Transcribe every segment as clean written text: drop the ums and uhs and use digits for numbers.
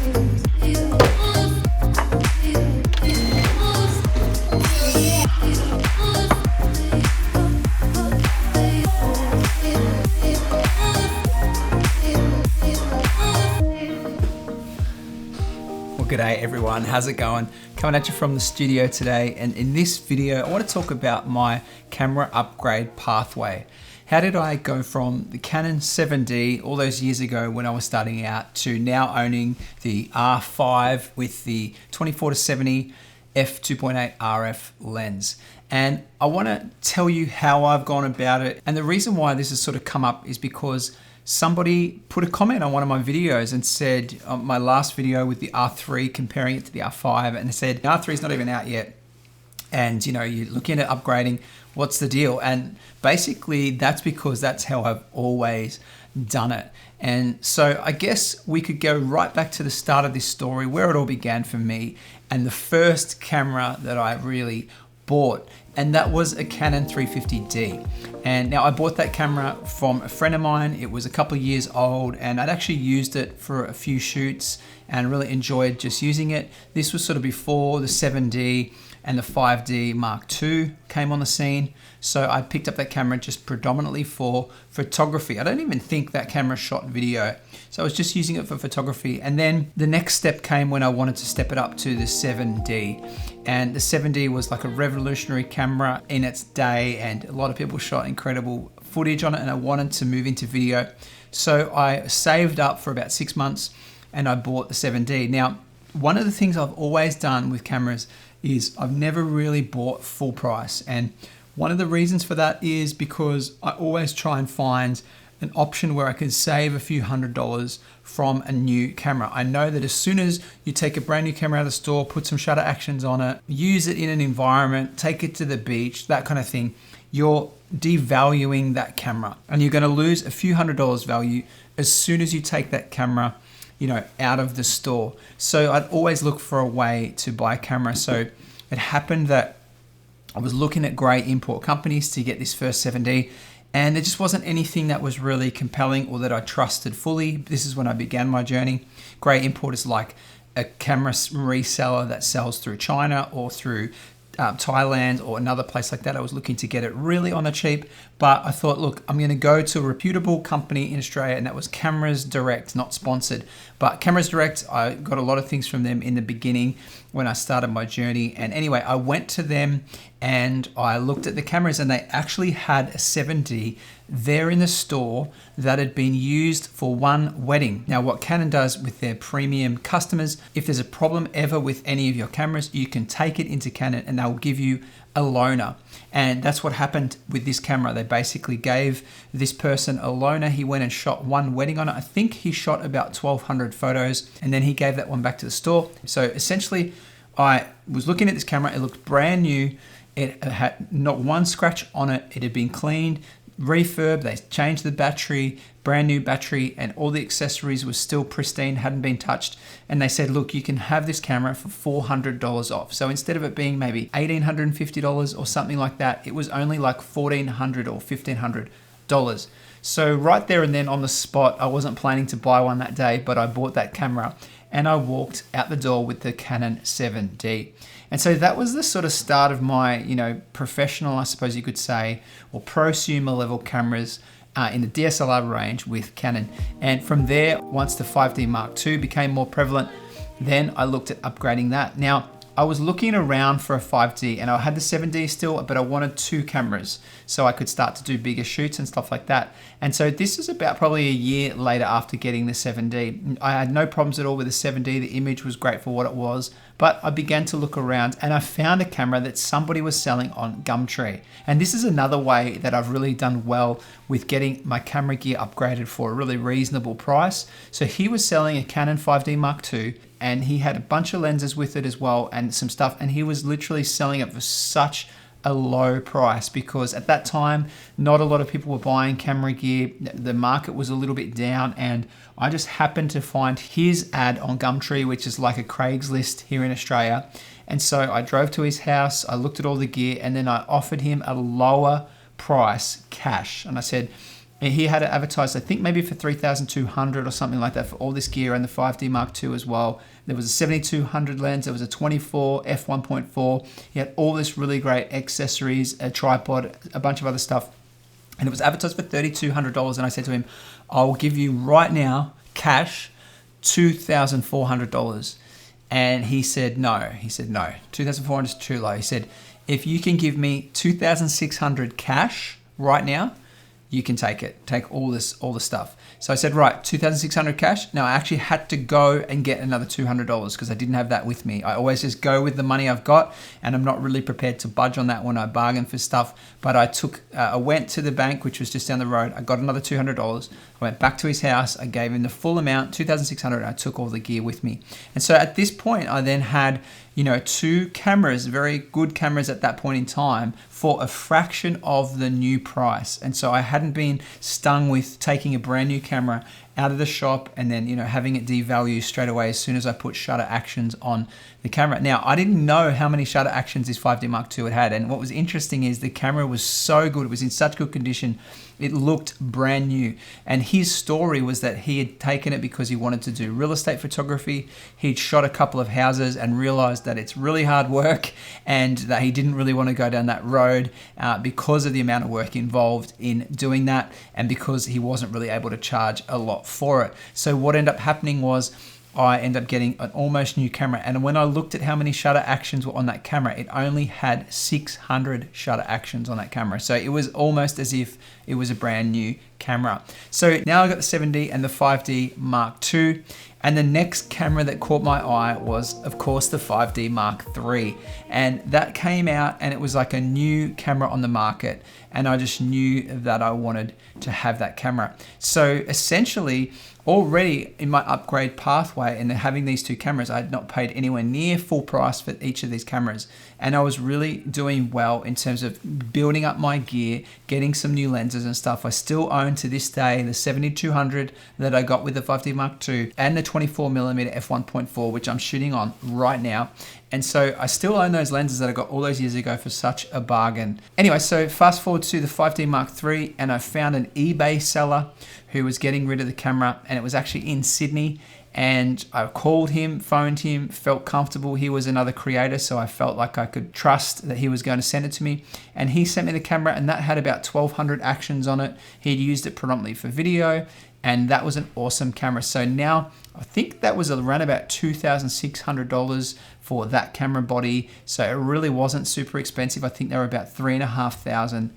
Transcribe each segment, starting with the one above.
G'day everyone, how's it going? Coming at you from the studio today, and in this video I want to talk about my camera upgrade pathway. How did I go from the Canon 7D all those years ago when I was starting out to now owning the R5 with the 24-70 f2.8 RF lens? And I want to tell you how I've gone about it, and the reason why this has sort of come up is because somebody put a comment on one of my videos and said, my last video with the R3, comparing it to the R5, and they said, the R3 is not even out yet. And you know, you're looking at upgrading, what's the deal? And basically that's because that's how I've always done it. And so I guess we could go right back to the start of this story, where it all began for me, and the first camera that I really bought, and that was a Canon 350D. And now I bought that camera from a friend of mine. It was a couple of years old, and I'd actually used it for a few shoots and really enjoyed just using it. This was sort of before the 7D and the 5D Mark II came on the scene. So I picked up that camera just predominantly for photography. I don't even think that camera shot video. So I was just using it for photography. And then the next step came when I wanted to step it up to the 7D. And the 7D was like a revolutionary camera in its day, and a lot of people shot incredible footage on it, and I wanted to move into video. So I saved up for about 6 months and I bought the 7D. Now, one of the things I've always done with cameras is I've never really bought full price. And one of the reasons for that is because I always try and find an option where I can save a few $100s from a new camera. I know that as soon as you take a brand new camera out of the store, put some shutter actions on it, use it in an environment, take it to the beach, that kind of thing, you're devaluing that camera, and you're going to lose a few $100 value as soon as you take that camera, you know, out of the store. So I'd always look for a way to buy a camera. So it happened that I was looking at great import companies to get this first 7D, and there just wasn't anything that was really compelling or that I trusted fully. This is when I began my journey. Great importers like a camera reseller that sells through China or through Thailand or another place like that. I was looking to get it really on the cheap, but I thought, look, I'm going to go to a reputable company in Australia, and that was Cameras Direct, not sponsored, but Cameras Direct. I got a lot of things from them in the beginning when I started my journey. And anyway, I went to them and I looked at the cameras, and they actually had a 7D there in the store that had been used for one wedding. Now, what Canon does with their premium customers, if there's a problem ever with any of your cameras, you can take it into Canon and they'll give you a loaner. And that's what happened with this camera. They basically gave this person a loaner. He went and shot one wedding on it. I think he shot about 1,200 photos, and then he gave that one back to the store. So essentially, I was looking at this camera. It looked brand new. It had not one scratch on it. It had been cleaned, refurb, they changed the battery, brand new battery, and all the accessories were still pristine, hadn't been touched. And they said, look, you can have this camera for $400 off. So instead of it being maybe $1,850 or something like that, it was only like $1,400 or $1,500. So right there and then on the spot, I wasn't planning to buy one that day, but I bought that camera and I walked out the door with the Canon 7D. And so that was the sort of start of my, you know, professional, I suppose you could say, or prosumer level cameras in the DSLR range with Canon. And from there, once the 5D Mark II became more prevalent, then I looked at upgrading that. Now, I was looking around for a 5D, and I had the 7D still, but I wanted 2 cameras so I could start to do bigger shoots and stuff like that. And so this is about probably a year later after getting the 7D. I had no problems at all with the 7D. The image was great for what it was, but I began to look around and I found a camera that somebody was selling on Gumtree. And this is another way that I've really done well with getting my camera gear upgraded for a really reasonable price. So he was selling a Canon 5D Mark II, and he had a bunch of lenses with it as well and some stuff, and he was literally selling it for such a low price because at that time not a lot of people were buying camera gear. The market was a little bit down, and I just happened to find his ad on Gumtree, which is like a Craigslist here in Australia. And so I drove to his house, I looked at all the gear, and then I offered him a lower price cash, and I said, And he had it advertised, I think maybe for $3,200 or something like that for all this gear, and the 5D Mark II as well. There was a 7200 lens, there was a 24 f1.4. He had all this really great accessories, a tripod, a bunch of other stuff. And it was advertised for $3,200. And I said to him, I'll give you right now, cash, $2,400. And he said no. He said no, $2,400 is too low. He said, if you can give me $2,600 cash right now, you can take it. Take all the stuff. So I said, right, $2,600 cash. Now I actually had to go and get another $200 because I didn't have that with me. I always just go with the money I've got, and I'm not really prepared to budge on that when I bargain for stuff. But I went to the bank, which was just down the road. I got another $200. I went back to his house. I gave him the full amount, $2,600, and I took all the gear with me. And so at this point, I then had, two cameras, very good cameras at that point in time, for a fraction of the new price. And so I hadn't been stung with taking a brand new camera out of the shop and then, having it devalue straight away as soon as I put shutter actions on the camera. Now, I didn't know how many shutter actions this 5D Mark II had. And what was interesting is the camera was so good. It was in such good condition. It looked brand new. And his story was that he had taken it because he wanted to do real estate photography. He'd shot a couple of houses and realized that it's really hard work and that he didn't really want to go down that road because of the amount of work involved in doing that, and because he wasn't really able to charge a lot for it. So what ended up happening was I ended up getting an almost new camera. And when I looked at how many shutter actions were on that camera, it only had 600 shutter actions on that camera. So it was almost as if it was a brand new camera. So now I got the 7D and the 5D Mark II. And the next camera that caught my eye was, of course, the 5D Mark III. And that came out and it was like a new camera on the market. And I just knew that I wanted to have that camera. So essentially, already in my upgrade pathway and having these two cameras, I had not paid anywhere near full price for each of these cameras. And I was really doing well in terms of building up my gear, getting some new lenses and stuff. I still own to this day the 7200 that I got with the 5D Mark II and the 24mm f1.4, which I'm shooting on right now. And so I still own those lenses that I got all those years ago for such a bargain. Anyway, so fast forward to the 5D Mark III, and I found an eBay seller who was getting rid of the camera, and it was actually in Sydney. And I called him, phoned him, felt comfortable. He was another creator, so I felt like I could trust that he was going to send it to me. And he sent me the camera, and that had about 1,200 actions on it. He'd used it predominantly for video, and that was an awesome camera. So now I think that was around about $2,600 for that camera body. So it really wasn't super expensive. I think they were about $3,500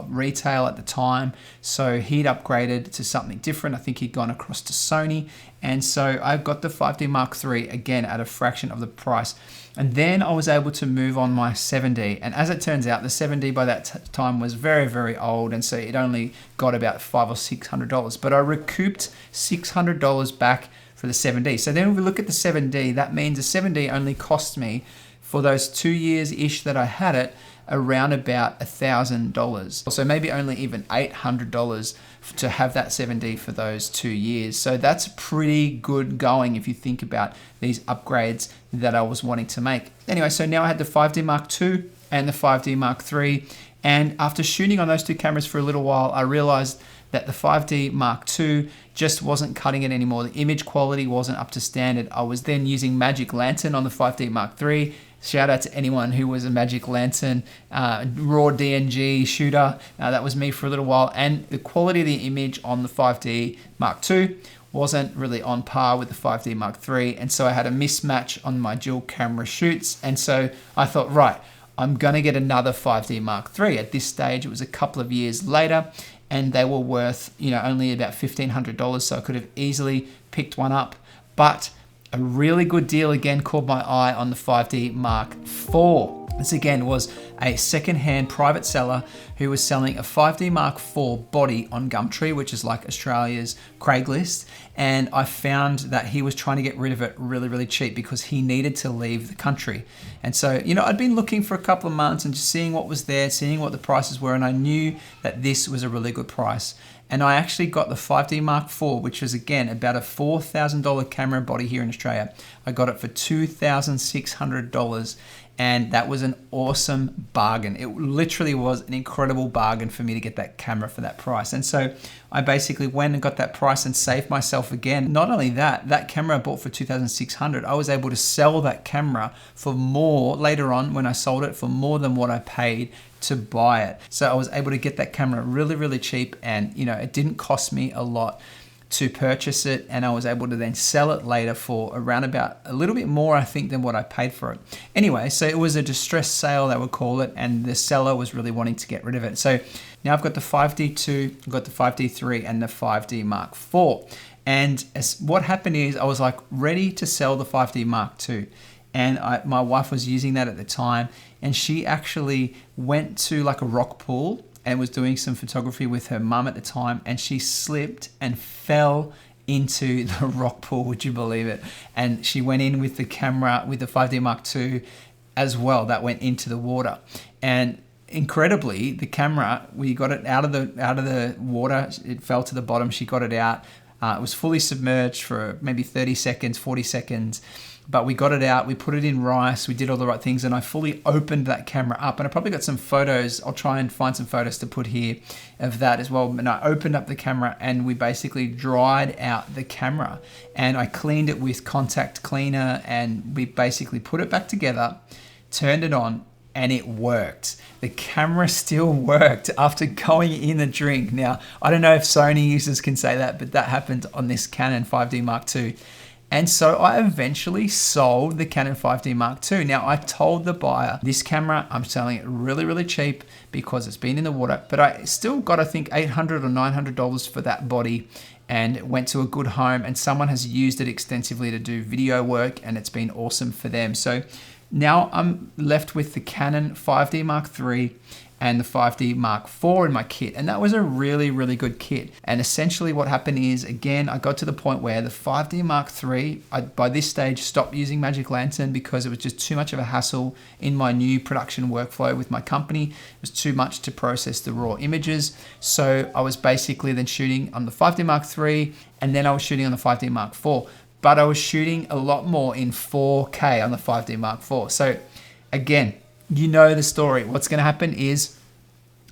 retail at the time. So he'd upgraded to something different. I think he'd gone across to Sony. And so I got the 5D Mark III again at a fraction of the price. And then I was able to move on my 7D. And as it turns out, the 7D by that time was very, very old. And so it only got about $500 or $600. But I recouped $600 back for the 7D. So then if we look at the 7D, that means the 7D only cost me, for those 2 years-ish that I had it, around about $1,000. So maybe only even $800 to have that 7D for those 2 years. So that's pretty good going if you think about these upgrades that I was wanting to make. Anyway, so now I had the 5D Mark II and the 5D Mark III. And after shooting on those two cameras for a little while, I realized that the 5D Mark II just wasn't cutting it anymore. The image quality wasn't up to standard. I was then using Magic Lantern on the 5D Mark III. Shout out to anyone who was a Magic Lantern raw DNG shooter. That was me for a little while. And the quality of the image on the 5D Mark II wasn't really on par with the 5D Mark III. And so I had a mismatch on my dual camera shoots. And so I thought, right, I'm going to get another 5D Mark III. At this stage, it was a couple of years later, and they were worth, only about $1,500. So I could have easily picked one up. But a really good deal again caught my eye on the 5D Mark IV. This again was a second-hand private seller who was selling a 5D Mark IV body on Gumtree, which is like Australia's Craigslist. And I found that he was trying to get rid of it really, really cheap because he needed to leave the country. And so, I'd been looking for a couple of months and just seeing what was there, seeing what the prices were, and I knew that this was a really good price. And I actually got the 5D Mark IV, which was again about a $4,000 camera body here in Australia. I got it for $2,600. And that was an awesome bargain. It literally was an incredible bargain for me to get that camera for that price. And so I basically went and got that price and saved myself again. Not only that, that camera I bought for $2,600, I was able to sell that camera for more later on when I sold it for more than what I paid to buy it. So I was able to get that camera really, really cheap, and it didn't cost me a lot to purchase it, and I was able to then sell it later for around about a little bit more, I think, than what I paid for it. Anyway, so it was a distressed sale, they would call it, and the seller was really wanting to get rid of it. So now I've got the 5D2, I've got the 5D3, and the 5D Mark IV. And what happened is I was like ready to sell the 5D Mark II. And my wife was using that at the time, and she actually went to like a rock pool and was doing some photography with her mum at the time, and she slipped and fell into the rock pool, would you believe it? And she went in with the camera, with the 5D Mark II as well, that went into the water. And incredibly, the camera, we got it out of the water, it fell to the bottom, she got it out. It was fully submerged for maybe 30 seconds, 40 seconds. But we got it out, we put it in rice, we did all the right things, and I fully opened that camera up. And I probably got some photos, I'll try and find some photos to put here of that as well. And I opened up the camera and we basically dried out the camera. And I cleaned it with contact cleaner, and we basically put it back together, turned it on, and it worked. The camera still worked after going in the drink. Now, I don't know if Sony users can say that, but that happened on this Canon 5D Mark II. And so I eventually sold the Canon 5D Mark II. Now, I told the buyer, this camera, I'm selling it really, really cheap because it's been in the water, but I still got, I think, $800 or $900 for that body, and it went to a good home, and someone has used it extensively to do video work, and it's been awesome for them. So now I'm left with the Canon 5D Mark III and the 5D Mark IV in my kit. And that was a really, really good kit. And essentially what happened is, again, I got to the point where the 5D Mark III, I, by this stage, stopped using Magic Lantern because it was just too much of a hassle in my new production workflow with my company. It was too much to process the raw images. So I was basically then shooting on the 5D Mark III, and then I was shooting on the 5D Mark IV. But I was shooting a lot more in 4K on the 5D Mark IV. So again, you know the story. What's going to happen is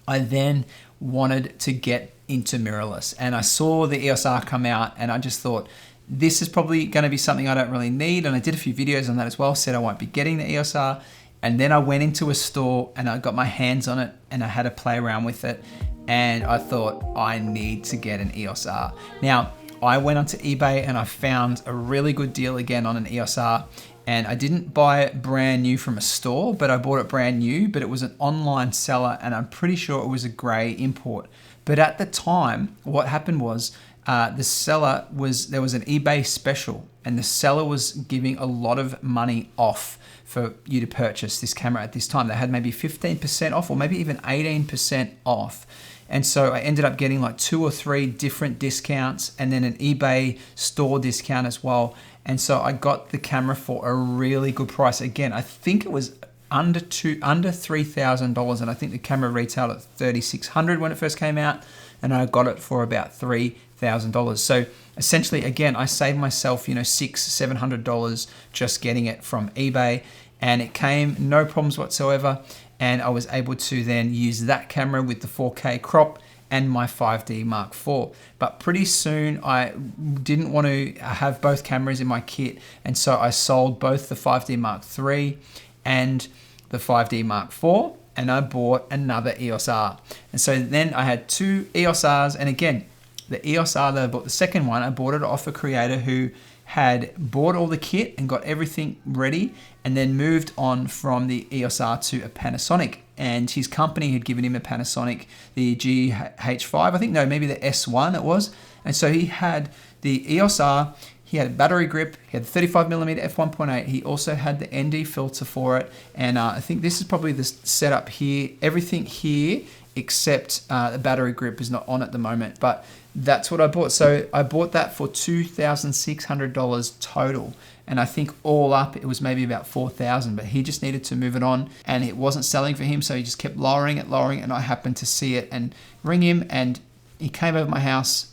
I then wanted to get into mirrorless, and I saw the EOS R come out, and I just thought, this is probably going to be something I don't really need. And I did a few videos on that as well, said I won't be getting the EOS R. And then I went into a store and I got my hands on it and I had to play around with it. And I thought, I need to get an EOS R. Now, I went onto eBay and I found a really good deal again on an EOS R. And I didn't buy it brand new from a store, but I bought it brand new, but it was an online seller, and I'm pretty sure it was a gray import. But at the time, what happened was the seller there was an eBay special, and the seller was giving a lot of money off for you to purchase this camera at this time. They had maybe 15% off or maybe even 18% off. And so I ended up getting like 2 or 3 different discounts, and then an eBay store discount as well. And so I got the camera for a really good price. Again, I think it was under $3,000, and I think the camera retailed at $3,600 when it first came out, and I got it for about $3,000. So essentially, again, I saved myself, $600-700 just getting it from eBay, and it came no problems whatsoever. And I was able to then use that camera with the 4K crop and my 5D Mark IV. But pretty soon I didn't want to have both cameras in my kit, and so I sold both the 5D Mark III and the 5D Mark IV, and I bought another EOS R. And so then I had 2 EOS Rs, and again, the EOS R that I bought, the second one, I bought it off a creator who had bought all the kit and got everything ready, and then moved on from the EOS R to a Panasonic. And his company had given him a Panasonic, the GH5, I think, no, maybe the S1 it was. And so he had the EOS R, he had a battery grip, he had the 35mm f1.8, he also had the ND filter for it. And I think this is probably the setup here. Everything here except the battery grip is not on at the moment, but that's what I bought. So I bought that for $2,600 total. And I think all up, it was maybe about $4,000, but he just needed to move it on and it wasn't selling for him. So he just kept lowering it. And I happened to see it and ring him, and he came over my house,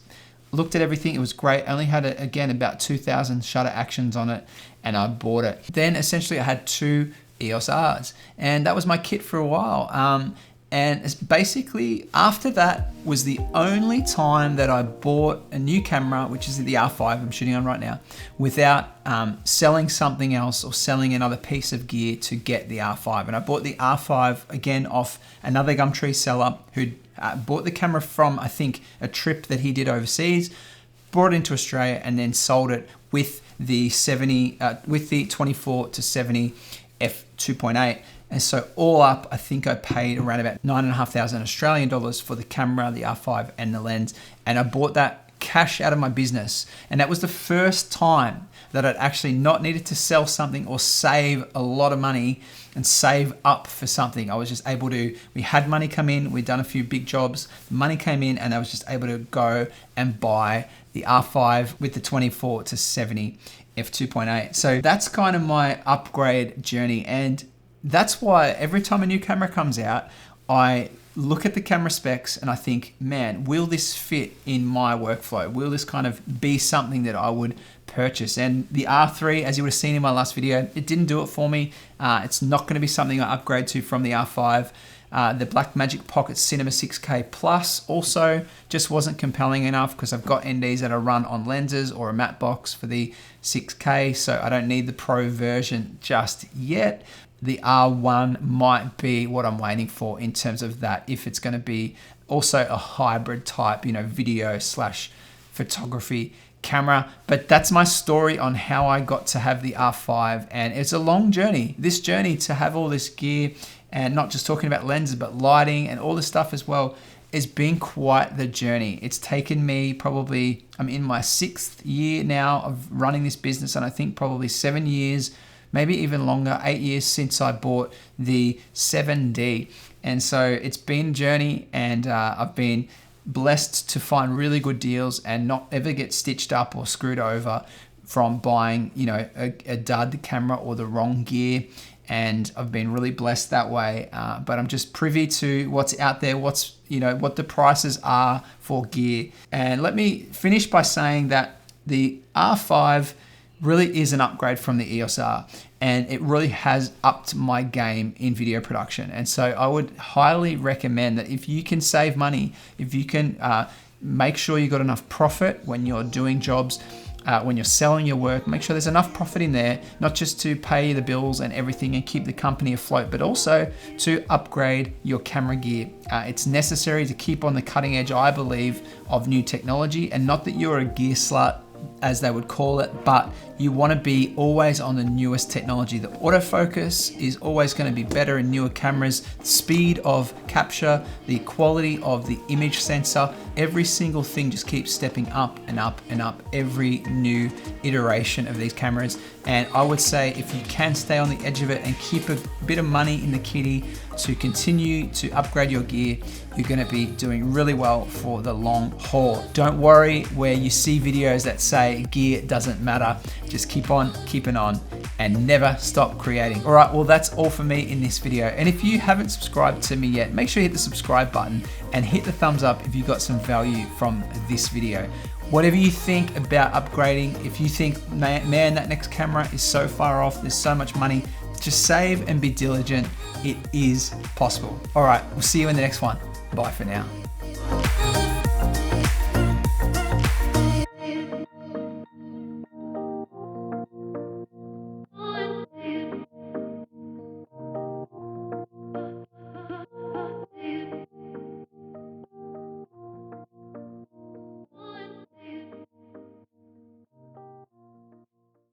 looked at everything. It was great. I only had, again, about 2,000 shutter actions on it, and I bought it. Then essentially I had 2 EOS Rs. And that was my kit for a while. And it's basically, after that was the only time that I bought a new camera, which is the R5 I'm shooting on right now, without selling something else or selling another piece of gear to get the R5. And I bought the R5 again off another Gumtree seller who bought the camera from, I think, a trip that he did overseas, brought it into Australia, and then sold it with the 24 to 70 f2.8. And so all up, I think I paid around about 9,500 Australian dollars for the camera, the R5 and the lens. And I bought that cash out of my business. And that was the first time that I'd actually not needed to sell something or save a lot of money and save up for something. I was just able to, we had money come in, we'd done a few big jobs, money came in, and I was just able to go and buy the R5 with the 24 to 70 f2.8. So that's kind of my upgrade journey. And that's why every time a new camera comes out, I look at the camera specs and I think, man, will this fit in my workflow? Will this kind of be something that I would purchase? And the R3, as you would have seen in my last video, it didn't do it for me. It's not going to be something I upgrade to from the R5. The Blackmagic Pocket Cinema 6K Plus also just wasn't compelling enough because I've got NDs that I run on lenses or a matte box for the 6K, so I don't need the Pro version just yet. The R1 might be what I'm waiting for in terms of that, if it's going to be also a hybrid type, video / photography camera. But that's my story on how I got to have the R5, and it's a long journey. This journey to have all this gear, and not just talking about lenses, but lighting and all this stuff as well, has been quite the journey. It's taken me probably, I'm in my 6th year now of running this business, and I think probably 7 years, maybe even longer, 8 years since I bought the 7D. And so it's been a journey, and I've been blessed to find really good deals and not ever get stitched up or screwed over from buying, a dud camera or the wrong gear. And I've been really blessed that way. But I'm just privy to what's out there, what the prices are for gear. And let me finish by saying that the R5 really is an upgrade from the EOS R, and it really has upped my game in video production. And so I would highly recommend that if you can save money, if you can make sure you got enough profit when you're doing jobs, when you're selling your work, make sure there's enough profit in there, not just to pay the bills and everything and keep the company afloat, but also to upgrade your camera gear. It's necessary to keep on the cutting edge, I believe, of new technology. And not that you're a gear slut, as they would call it, but you want to be always on the newest technology. The autofocus is always going to be better in newer cameras. The speed of capture, the quality of the image sensor, every single thing just keeps stepping up and up and up every new iteration of these cameras. And I would say if you can stay on the edge of it and keep a bit of money in the kitty to continue to upgrade your gear, you're going to be doing really well for the long haul. Don't worry where you see videos that say gear doesn't matter. Just keep on keeping on and never stop creating. All right, well, that's all for me in this video. And if you haven't subscribed to me yet, make sure you hit the subscribe button and hit the thumbs up if you got some value from this video. Whatever you think about upgrading, if you think, man, that next camera is so far off, there's so much money, just save and be diligent. It is possible. All right, we'll see you in the next one. Bye for now.